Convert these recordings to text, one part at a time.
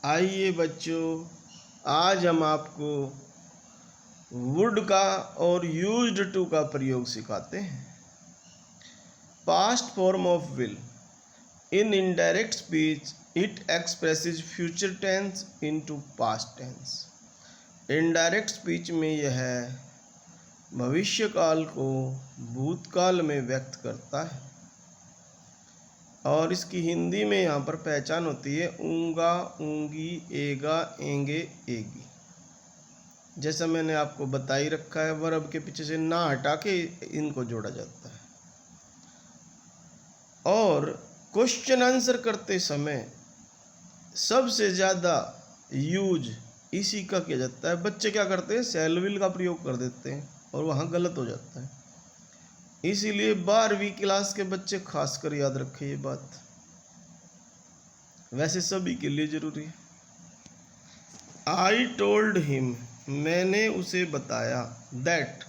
आइए बच्चों, आज हम आपको वुड का और यूज्ड टू का प्रयोग सिखाते हैं। Past form of will. In indirect speech it expresses future tense into past tense. Indirect speech में यह भविष्यकाल को भूतकाल में व्यक्त करता है और इसकी हिंदी में यहाँ पर पहचान होती है ऊंगा, ऊंगी, एगा, एंगे, एगी। जैसा मैंने आपको बता ही रखा है, वर्ब के पीछे से ना हटा के इनको जोड़ा जाता है। और क्वेश्चन आंसर करते समय सबसे ज़्यादा यूज इसी का किया जाता है। बच्चे क्या करते हैं, शैल विल का प्रयोग कर देते हैं और वहाँ गलत हो जाता है। इसीलिए 12वीं क्लास के बच्चे खासकर याद रखें ये बात, वैसे सभी के लिए जरूरी है। आई टोल्ड हिम, मैंने उसे बताया, that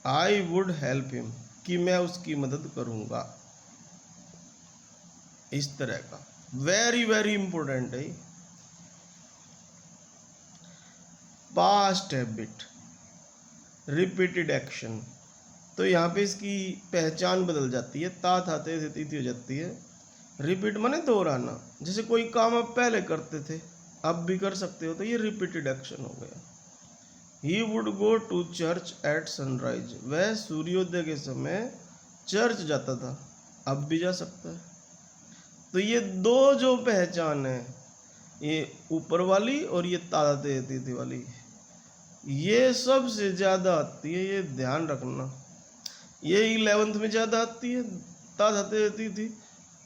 I would help him, कि मैं उसकी मदद करूंगा। इस तरह का वेरी वेरी इंपॉर्टेंट है। पास्ट हैबिट, रिपीटेड एक्शन, तो यहाँ पे इसकी पहचान बदल जाती है, ता था ते थे ती हो जाती है। रिपीट माने दोहराना, जैसे कोई काम आप पहले करते थे अब भी कर सकते हो, तो ये रिपीटेड एक्शन हो गया। He would go to church at sunrise, वह सूर्योदय के समय चर्च जाता था, अब भी जा सकता है। तो ये दो जो पहचान है, ये ऊपर वाली और ये तादा ते वाली, ये सबसे ज़्यादा आती है, ये ध्यान रखना। ये 11th में ज़्यादा आती है, तादा ते थी,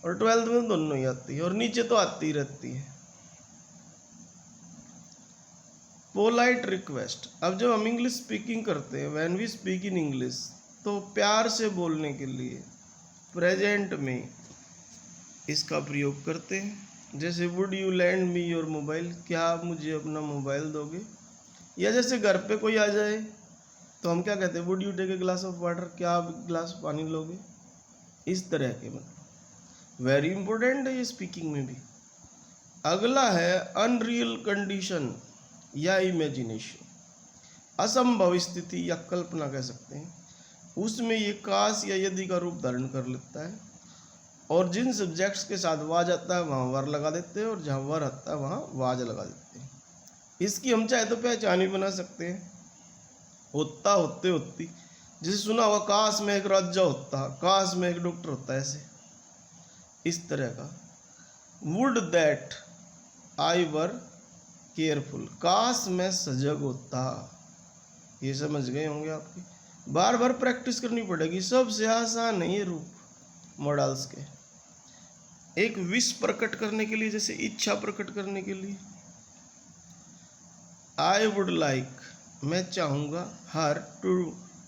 और 12th में दोनों ही आती है, और नीचे तो आती ही रहती है। पोलाइट रिक्वेस्ट, अब जब हम इंग्लिश स्पीकिंग करते हैं, when we speak in English, तो प्यार से बोलने के लिए प्रेजेंट में इसका प्रयोग करते हैं। जैसे would you land me your mobile, क्या आप मुझे अपना मोबाइल दोगे। या जैसे घर पे कोई आ जाए तो हम क्या कहते हैं, would you take a glass of water, क्या आप गिलास पानी लोगे। इस तरह के मतलब वेरी इंपॉर्टेंट है ये स्पीकिंग में भी। अगला है अनरियल कंडीशन या इमेजिनेशन, असंभव स्थिति या कल्पना कह सकते हैं। उसमें ये काश या यदि का रूप धारण कर लेता है, और जिन सब्जेक्ट्स के साथ वाज आता है वहाँ वर लगा देते हैं, और जहाँ वर आता है वहाँ वाज लगा देते हैं। इसकी हम चाहे तो पहचान भी बना सकते हैं, होता, होते, होती। जैसे सुना होगा, काश में एक राजा होता, काश में एक डॉक्टर होता, ऐसे इस तरह का। Would that I were careful, काश मैं सजग होता। ये समझ गए होंगे आपकी, बार बार प्रैक्टिस करनी पड़ेगी। सबसे आसान है ये रूप मॉडल्स के। एक विश प्रकट करने के लिए, जैसे इच्छा प्रकट करने के लिए, आई वुड लाइक, मैं चाहूँगा, her to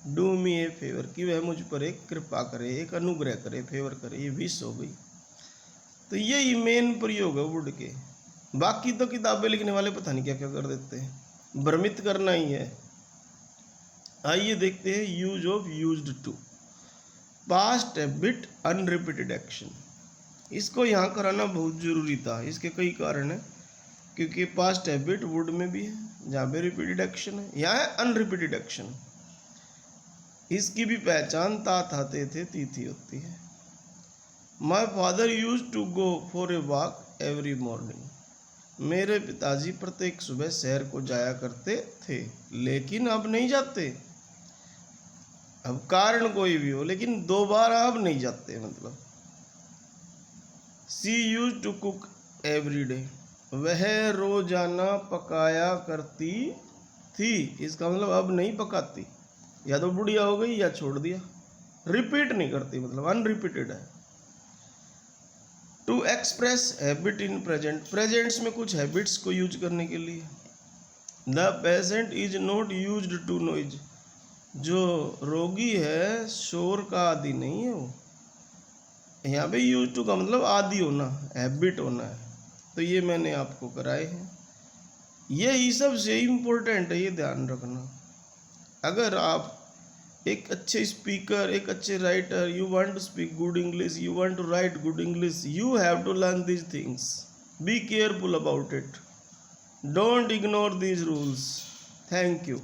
do me a favour, कि वह मुझ पर एक कृपा करे, एक अनुग्रह करे, फेवर करे, ये विश हो गई। तो यही मेन प्रयोग है वुड के। बाकी तो किताबें लिखने वाले पता नहीं क्या क्या कर देते हैं, भ्रमित करना ही है। आइए देखते हैं use of used to. Past habit unrepeated action, इसको यहाँ कराना बहुत जरूरी था। इसके कई कारण हैं, क्योंकि पास्ट हैबिट वुड में भी है जहाँ पे रिपीटेड एक्शन है, यहाँ है अनरिपीटेड एक्शन। इसकी भी पहचान ता था ते थे ती थी होती है। My father use to go for a walk every morning, मेरे पिताजी प्रत्येक सुबह सैर को जाया करते थे, लेकिन अब नहीं जाते। अब कारण कोई भी हो, लेकिन दोबारा अब नहीं जाते। मतलब she use to cook every day, वह रोजाना पकाया करती थी। इसका मतलब अब नहीं पकाती, या तो बुढ़िया हो गई या छोड़ दिया। रिपीट नहीं करती, मतलब अनरिपीटेड है। To express habit in present, presents में कुछ हैबिट्स को यूज करने के लिए। The patient is not used to noise, जो रोगी है शोर का आदि नहीं है वो। यहाँ पे यूज टू का मतलब आदि होना, हैबिट होना है। तो ये मैंने आपको कराए हैं, ये सबसे इम्पोर्टेंट है, ये ध्यान रखना। अगर आप एक अच्छे स्पीकर, एक अच्छे writer, you want to speak good English, you want to write good English, you have to learn these things. Be careful about it. Don't ignore these rules. Thank you.